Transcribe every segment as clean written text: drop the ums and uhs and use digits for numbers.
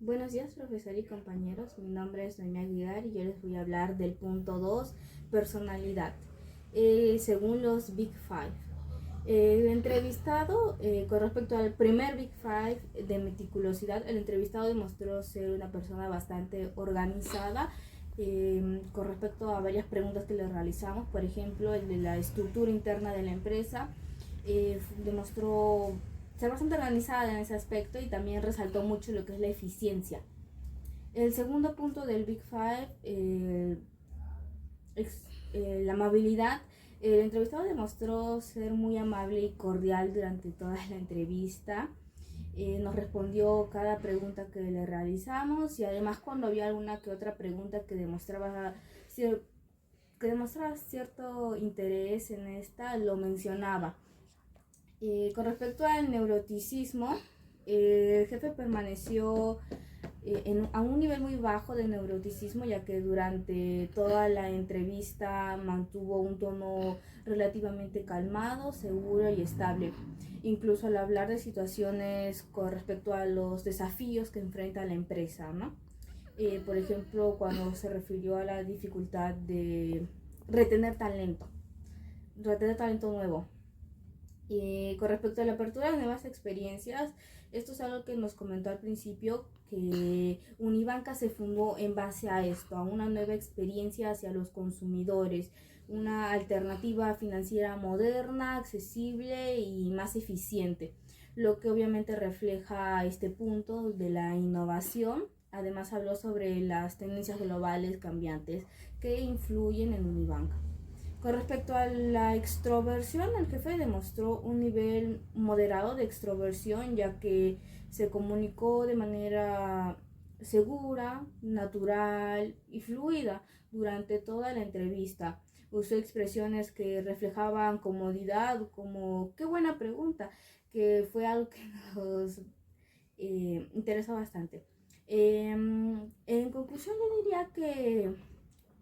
Buenos días, profesor y compañeros. Mi nombre es Noemí Aguilar y yo les voy a hablar del punto 2, personalidad, según los Big Five. El entrevistado, con respecto al primer Big Five de meticulosidad, el entrevistado demostró ser una persona bastante organizada. Con respecto a varias preguntas que le realizamos, por ejemplo, el de la estructura interna de la empresa, demostró ser bastante organizada en ese aspecto y también resaltó mucho lo que es la eficiencia. El segundo punto del Big Five, es la amabilidad. El entrevistado demostró ser muy amable y cordial durante toda la entrevista. Nos respondió cada pregunta que le realizamos y además cuando había alguna que otra pregunta que demostraba cierto interés en esta, lo mencionaba. Con respecto al neuroticismo, el jefe permaneció a un nivel muy bajo de neuroticismo, ya que durante toda la entrevista mantuvo un tono relativamente calmado, seguro y estable. Incluso al hablar de situaciones con respecto a los desafíos que enfrenta la empresa, ¿no? Por ejemplo, cuando se refirió a la dificultad de retener talento, retener talento nuevo. Con respecto a la apertura de nuevas experiencias, esto es algo que nos comentó al principio, que Unibanca se fundó en base a esto, a una nueva experiencia hacia los consumidores, una alternativa financiera moderna, accesible y más eficiente, lo que obviamente refleja este punto de la innovación. Además habló sobre las tendencias globales cambiantes que influyen en Unibanca. Con respecto a la extroversión, el jefe demostró un nivel moderado de extroversión, ya que se comunicó de manera segura, natural y fluida durante toda la entrevista. Usó expresiones que reflejaban comodidad, como qué buena pregunta, que fue algo que nos interesa bastante. En conclusión, yo diría que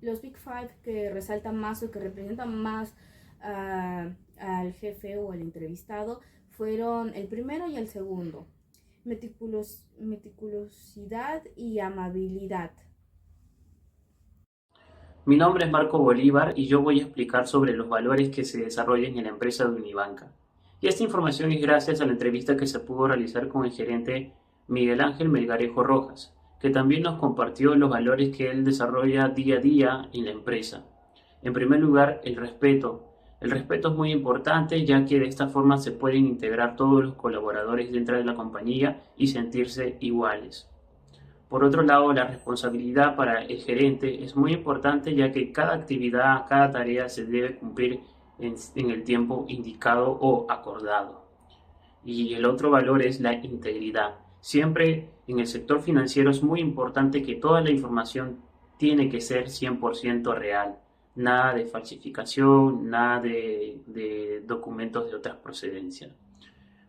los Big Five que resaltan más o que representan más al jefe o al entrevistado fueron el primero y el segundo. Meticulosidad y amabilidad. Mi nombre es Marco Bolívar y yo voy a explicar sobre los valores que se desarrollan en la empresa de Unibanca. Y esta información es gracias a la entrevista que se pudo realizar con el gerente Miguel Ángel Melgarejo Rojas, que también nos compartió los valores que él desarrolla día a día en la empresa. En primer lugar, el respeto. El respeto es muy importante ya que de esta forma se pueden integrar todos los colaboradores dentro de la compañía y sentirse iguales. Por otro lado, la responsabilidad para el gerente es muy importante ya que cada actividad, cada tarea se debe cumplir en el tiempo indicado o acordado. Y el otro valor es la integridad. Siempre en el sector financiero es muy importante que toda la información tiene que ser 100% real. Nada de falsificación, nada de documentos de otras procedencias.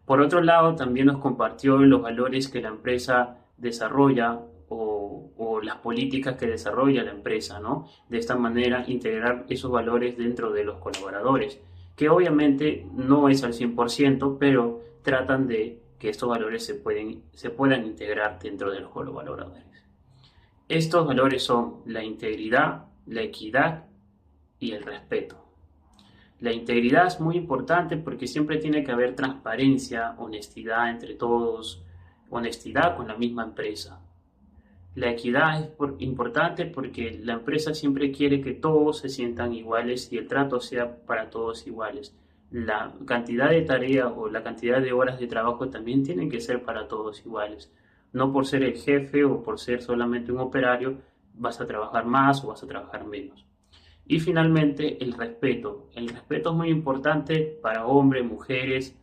Por otro lado, también nos compartió los valores que la empresa desarrolla o las políticas que desarrolla la empresa, ¿no? De esta manera, integrar esos valores dentro de los colaboradores, que obviamente no es al 100%, pero tratan de que estos valores se puedan integrar dentro de los colaboradores. Estos valores son la integridad, la equidad y el respeto. La integridad es muy importante porque siempre tiene que haber transparencia, honestidad entre todos, honestidad con la misma empresa. La equidad es importante porque la empresa siempre quiere que todos se sientan iguales y el trato sea para todos iguales. La cantidad de tareas o la cantidad de horas de trabajo también tienen que ser para todos iguales. No por ser el jefe o por ser solamente un operario vas a trabajar más o vas a trabajar menos. Y finalmente, el respeto. El respeto es muy importante para hombres, mujeres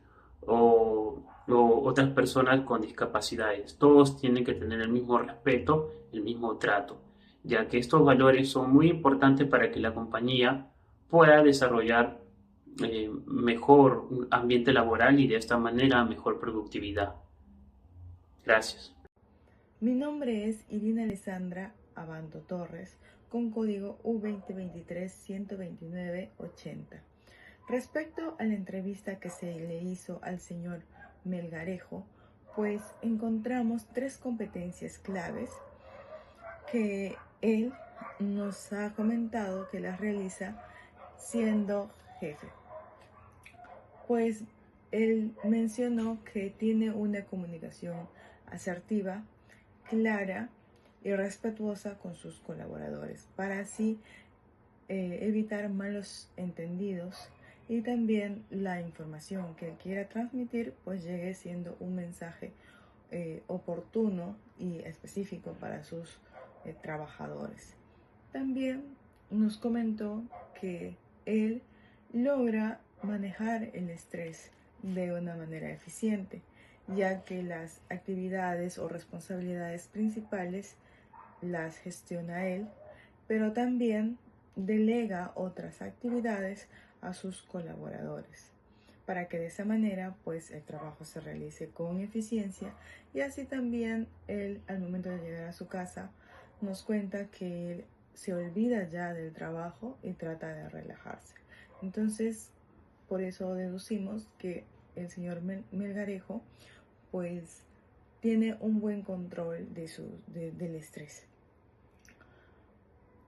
o otras personas con discapacidades. Todos tienen que tener el mismo respeto, el mismo trato, ya que estos valores son muy importantes para que la compañía pueda desarrollar mejor ambiente laboral y de esta manera mejor productividad. Gracias. Mi nombre es Irina Alessandra Abando Torres, con código U2023-129-80. Respecto a la entrevista que se le hizo al señor Melgarejo, pues encontramos 3 competencias claves que él nos ha comentado que las realiza siendo jefe. Pues él mencionó que tiene una comunicación asertiva, clara y respetuosa con sus colaboradores, para así evitar malos entendidos y también la información que él quiera transmitir pues llegue siendo un mensaje oportuno y específico para sus trabajadores. También nos comentó que él logra manejar el estrés de una manera eficiente, ya que las actividades o responsabilidades principales las gestiona él, pero también delega otras actividades a sus colaboradores, para que de esa manera pues el trabajo se realice con eficiencia, y así también él al momento de llegar a su casa nos cuenta que él se olvida ya del trabajo y trata de relajarse. Entonces, por eso deducimos que el señor Melgarejo pues tiene un buen control del estrés.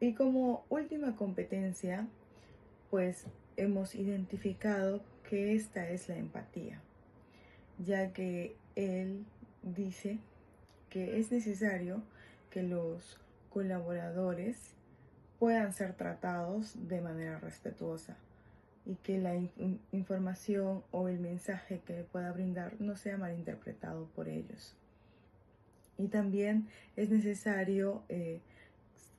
Y como última competencia, pues hemos identificado que esta es la empatía, ya que él dice que es necesario que los colaboradores puedan ser tratados de manera respetuosa y que la información o el mensaje que pueda brindar no sea malinterpretado por ellos. Y también es necesario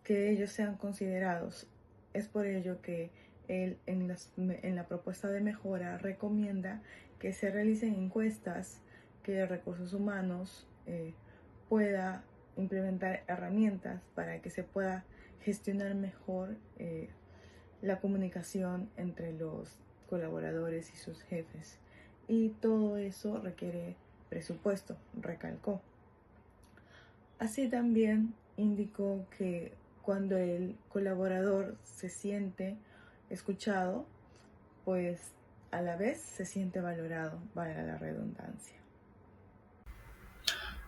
que ellos sean considerados. Es por ello que él en la propuesta de mejora recomienda que se realicen encuestas, que Recursos Humanos pueda implementar herramientas para que se pueda gestionar mejor la comunicación entre los colaboradores y sus jefes. Y todo eso requiere presupuesto, recalcó. Así también indicó que cuando el colaborador se siente escuchado, pues a la vez se siente valorado, valga la redundancia.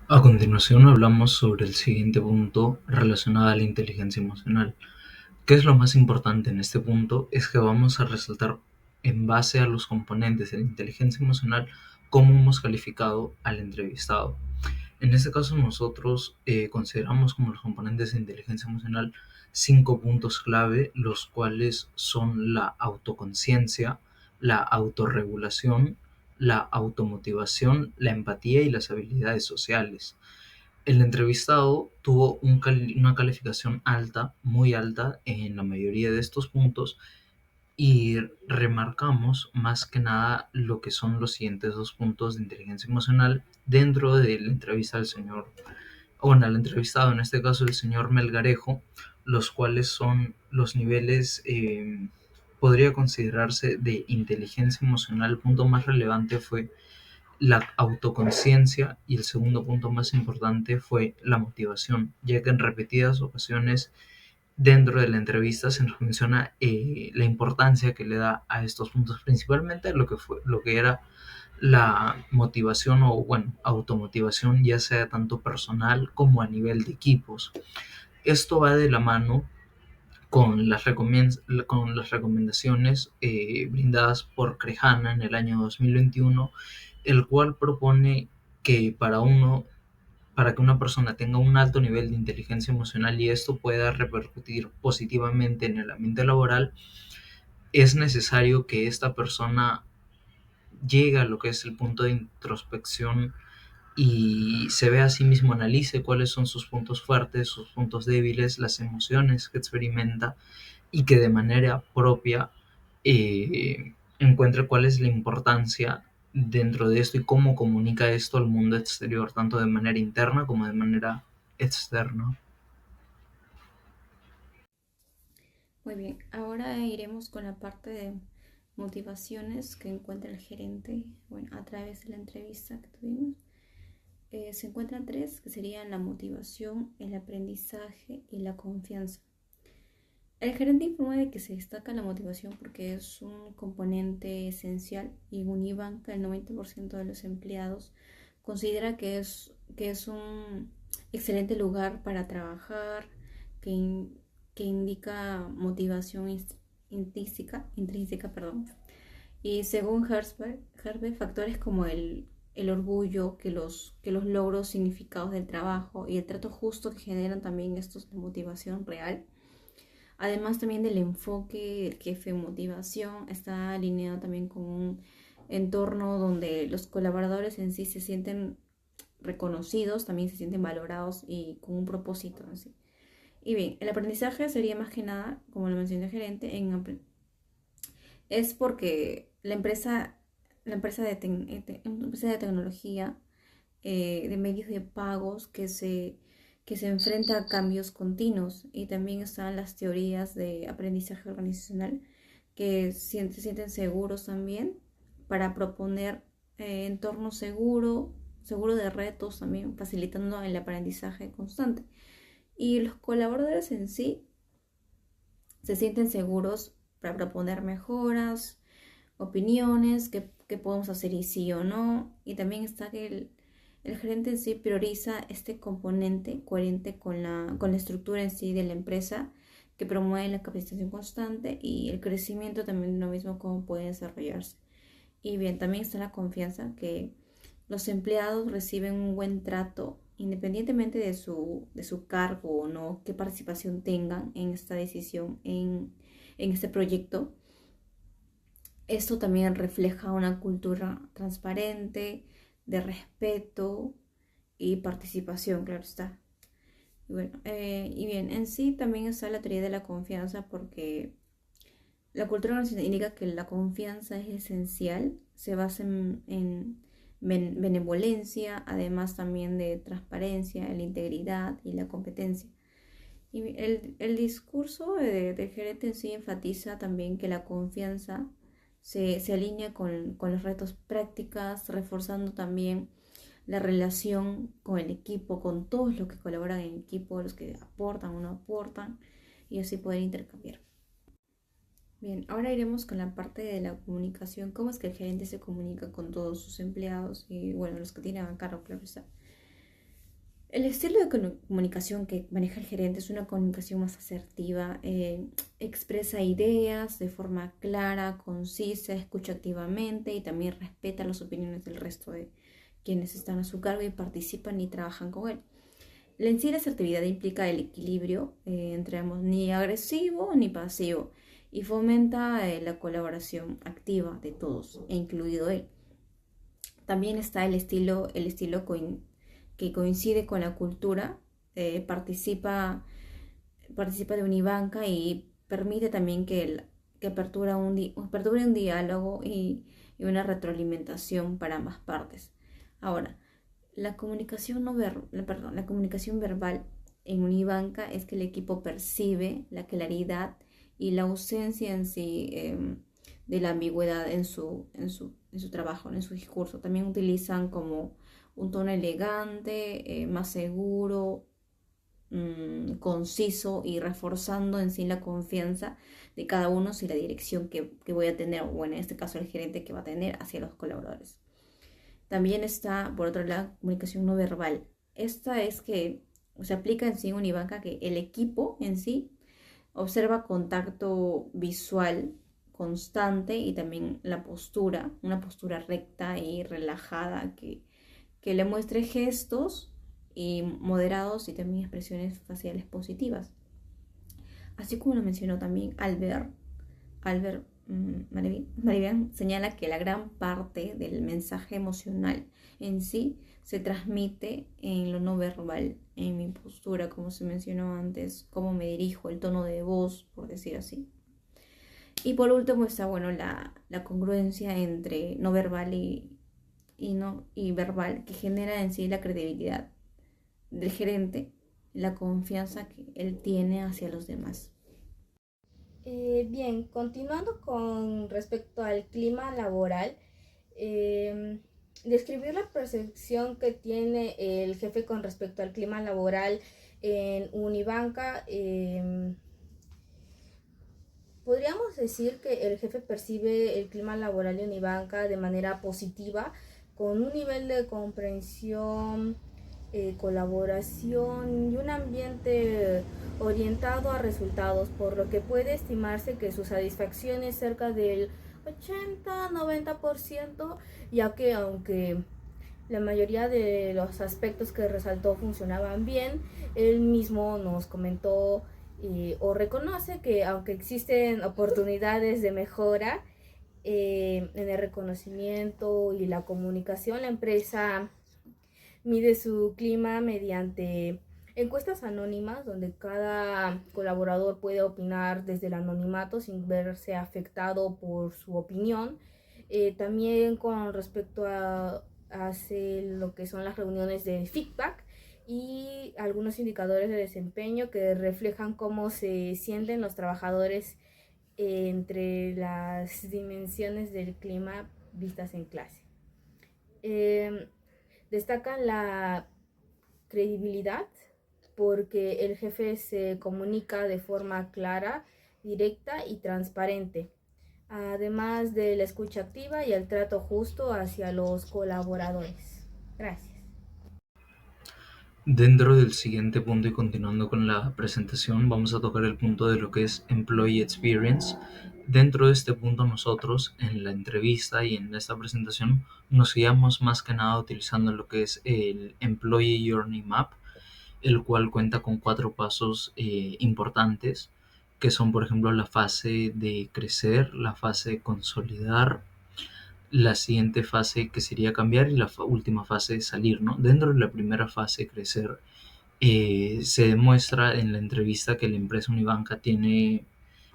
A continuación hablamos sobre el siguiente punto relacionado a la inteligencia emocional. ¿Qué es lo más importante en este punto? Es que vamos a resaltar en base a los componentes de la inteligencia emocional cómo hemos calificado al entrevistado. En este caso nosotros consideramos como los componentes de inteligencia emocional 5 puntos clave, los cuales son la autoconciencia, la autorregulación, la automotivación, la empatía y las habilidades sociales. El entrevistado tuvo una calificación alta, muy alta en la mayoría de estos puntos, y remarcamos más que nada lo que son los siguientes 2 puntos de inteligencia emocional dentro de la entrevista del señor, bueno, al entrevistado, en este caso el señor Melgarejo, los cuales son los niveles, podría considerarse de inteligencia emocional. El punto más relevante fue la autoconciencia y el segundo punto más importante fue la motivación, ya que en repetidas ocasiones dentro de la entrevista se nos menciona la importancia que le da a estos puntos, principalmente lo que era la motivación o bueno, automotivación, ya sea tanto personal como a nivel de equipos. Esto va de la mano con las recomendaciones brindadas por Crejana en el año 2021, el cual propone que para que una persona tenga un alto nivel de inteligencia emocional y esto pueda repercutir positivamente en el ambiente laboral, es necesario que esta persona llegue a lo que es el punto de introspección y se ve a sí mismo, analice cuáles son sus puntos fuertes, sus puntos débiles, las emociones que experimenta y que de manera propia encuentre cuál es la importancia dentro de esto y cómo comunica esto al mundo exterior, tanto de manera interna como de manera externa. Muy bien, ahora iremos con la parte de motivaciones que encuentra el gerente, bueno, a través de la entrevista que tuvimos. Se encuentran 3, que serían la motivación, el aprendizaje y la confianza. El gerente informa de que se destaca la motivación porque es un componente esencial y en Unibanca el 90% de los empleados considera que es un excelente lugar para trabajar, que indica motivación intrínseca, perdón. Y según Herzberg, factores como el orgullo, que los logros significados del trabajo y el trato justo que generan también estos de motivación real. Además también del enfoque del jefe en motivación, está alineado también con un entorno donde los colaboradores en sí se sienten reconocidos, también se sienten valorados y con un propósito en sí. Y bien, el aprendizaje sería más que nada, como lo mencionó el gerente, es porque la empresa de tecnología, de medios de pagos que se enfrenta a cambios continuos, y también están las teorías de aprendizaje organizacional que se sienten seguros también para proponer entornos seguro de retos, también facilitando el aprendizaje constante. Y los colaboradores en sí se sienten seguros para proponer mejoras, opiniones, qué podemos hacer y sí o no. Y también está que el gerente en sí prioriza este componente coherente con la estructura en sí de la empresa, que promueve la capacitación constante y el crecimiento también de uno mismo, cómo puede desarrollarse. Y bien, también está la confianza, que los empleados reciben un buen trato independientemente de su cargo o no, qué participación tengan en esta decisión, en este proyecto. Esto también refleja una cultura transparente, de respeto y participación, claro está. Y bueno, y bien, en sí también está la teoría de la confianza, porque la cultura organizacional indica que la confianza es esencial, se basa en benevolencia, además también de transparencia, la integridad y la competencia. Y el discurso del gerente en sí enfatiza también que la confianza se alinea con los retos prácticas, reforzando también la relación con el equipo, con todos los que colaboran en el equipo, los que aportan o no aportan, y así poder intercambiar. Bien, ahora iremos con la parte de la comunicación, cómo es que el gerente se comunica con todos sus empleados y, bueno, los que tienen a cargo, claro está. El estilo de comunicación que maneja el gerente es una comunicación más asertiva, expresa ideas de forma clara, concisa, escucha activamente y también respeta las opiniones del resto de quienes están a su cargo y participan y trabajan con él. En sí, la asertividad implica el equilibrio entre ambos, ni agresivo ni pasivo, y fomenta la colaboración activa de todos, incluido él. También está el estilo que coincide con la cultura, participa de Unibanca y permite también que aperture un diálogo y una retroalimentación para ambas partes. Ahora, la comunicación verbal en Unibanca es que el equipo percibe la claridad y la ausencia en sí de la ambigüedad en su trabajo, en su discurso. También utilizan como un tono elegante, más seguro, conciso, y reforzando en sí la confianza de cada uno y la dirección que voy a tener, o en este caso el gerente que va a tener hacia los colaboradores. También está, por otro lado, comunicación no verbal. Esta es que se aplica en sí en Unibanca, que el equipo en sí observa contacto visual constante y también una postura recta y relajada que le muestre gestos y moderados y también expresiones faciales positivas. Así como lo mencionó también Albert Marivian, señala que la gran parte del mensaje emocional en sí se transmite en lo no verbal, en mi postura, como se mencionó antes, cómo me dirijo, el tono de voz, por decir así. Y por último está, bueno, la congruencia entre no verbal y verbal, que genera en sí la credibilidad del gerente, la confianza que él tiene hacia los demás. Bien, continuando con respecto al clima laboral, describir la percepción que tiene el jefe con respecto al clima laboral en Unibanca. Podríamos decir que el jefe percibe el clima laboral de Unibanca de manera positiva, con un nivel de comprensión, colaboración y un ambiente orientado a resultados, por lo que puede estimarse que su satisfacción es cerca del 80-90%, ya que aunque la mayoría de los aspectos que resaltó funcionaban bien, él mismo nos comentó o reconoce que aunque existen oportunidades de mejora en el reconocimiento y la comunicación, la empresa mide su clima mediante encuestas anónimas donde cada colaborador puede opinar desde el anonimato sin verse afectado por su opinión. También con respecto a hacer lo que son las reuniones de feedback y algunos indicadores de desempeño que reflejan cómo se sienten los trabajadores entre las dimensiones del clima vistas en clase. Eh, Destacan la credibilidad porque el jefe se comunica de forma clara, directa y transparente, además de la escucha activa y el trato justo hacia los colaboradores. Gracias. Dentro del siguiente punto y continuando con la presentación, vamos a tocar el punto de lo que es Employee Experience. Dentro de este punto nosotros en la entrevista y en esta presentación nos guiamos más que nada utilizando lo que es el Employee Journey Map, el cual cuenta con 4 pasos importantes, que son por ejemplo la fase de crecer, la fase de consolidar, la siguiente fase que sería cambiar y la última fase de salir, ¿no? Dentro de la primera fase, crecer, se demuestra en la entrevista que la empresa Unibanca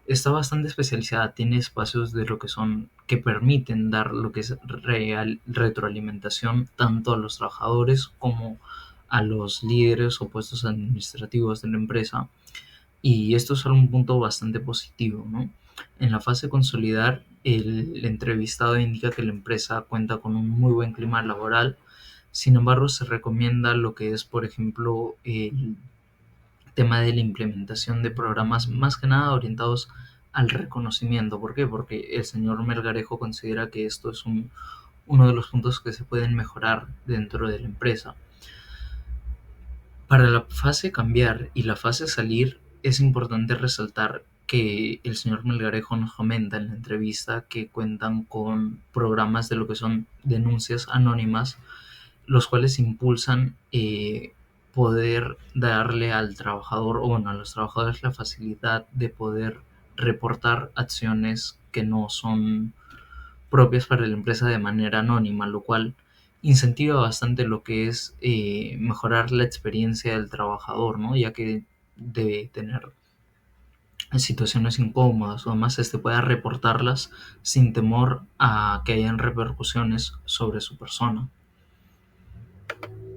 está bastante especializada, tiene espacios de lo que son, que permiten dar lo que es real retroalimentación tanto a los trabajadores como a los líderes o puestos administrativos de la empresa, y esto es un punto bastante positivo, ¿no? En la fase de consolidar, el entrevistado indica que la empresa cuenta con un muy buen clima laboral. Sin embargo, se recomienda lo que es, por ejemplo, el tema de la implementación de programas más que nada orientados al reconocimiento. ¿Por qué? Porque el señor Melgarejo considera que esto es uno de los puntos que se pueden mejorar dentro de la empresa. Para la fase cambiar y la fase salir, es importante resaltar que el señor Melgarejo nos comenta en la entrevista que cuentan con programas de lo que son denuncias anónimas, los cuales impulsan poder darle al trabajador, o bueno, a los trabajadores la facilidad de poder reportar acciones que no son propias para la empresa de manera anónima, lo cual incentiva bastante lo que es mejorar la experiencia del trabajador, ¿no? Ya que debe tener situaciones incómodas o además pueda reportarlas sin temor a que hayan repercusiones sobre su persona.